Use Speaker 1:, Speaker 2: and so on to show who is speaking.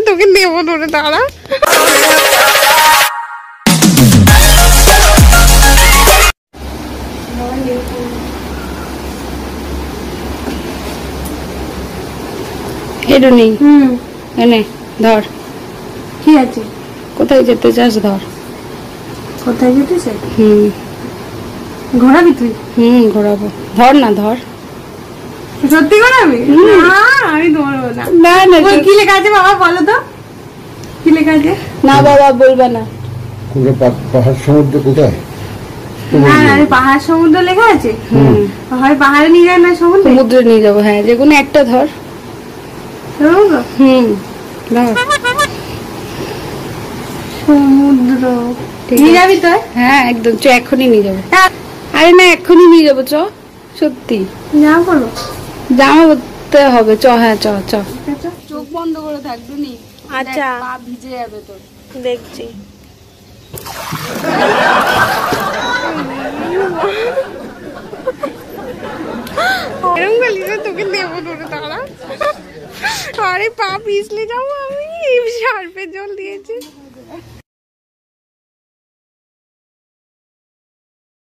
Speaker 1: তোকে নেবো ধরে দাঁড়া। হেডো নেই। এনে ধর।
Speaker 2: কি আছে?
Speaker 1: কোথায় যেতে চাস ধর।
Speaker 2: কোথায় যেতে চাই?
Speaker 1: ঘোরাবি তুই? ঘোরাবো। ধর না ধর।
Speaker 2: সত্যি ঘোরাবি? না আমি ধরবো না।
Speaker 1: না না
Speaker 2: কি লেখা আছে বাবা বলো তো, কি লেখা আছে?
Speaker 1: না বাবা বলবা না।
Speaker 3: পাহাড় সমুদ্র কোথায়?
Speaker 2: না না পাহাড় সমুদ্র লেখা আছে। হয় পাহাড়ে নিয়ে যায় না
Speaker 1: সমুদ্রে নিয়ে যাবো। হ্যাঁ যেকোনো একটা ধর।
Speaker 2: সমুদ্র নিয়ে যাবি তো?
Speaker 1: হ্যাঁ একদম চ, এখনই নিয়ে যাবো। আরে না এখনই নিয়ে যাবো চ। সত্যি
Speaker 2: জামা পড়বো?
Speaker 1: জামা পড়তে হবে চ। হ্যাঁ চ চ। চোখ বন্ধ করে থাকবি নি।
Speaker 2: আচ্ছা
Speaker 1: পা ভিজে যাবে তোর।
Speaker 2: দেখছি।
Speaker 1: এরকম গেলি যে তোকে নেবো ধরে দাঁড়া। আরে পা পিছলে যাবো আমি, এই সার্ফে জল দিয়েছি।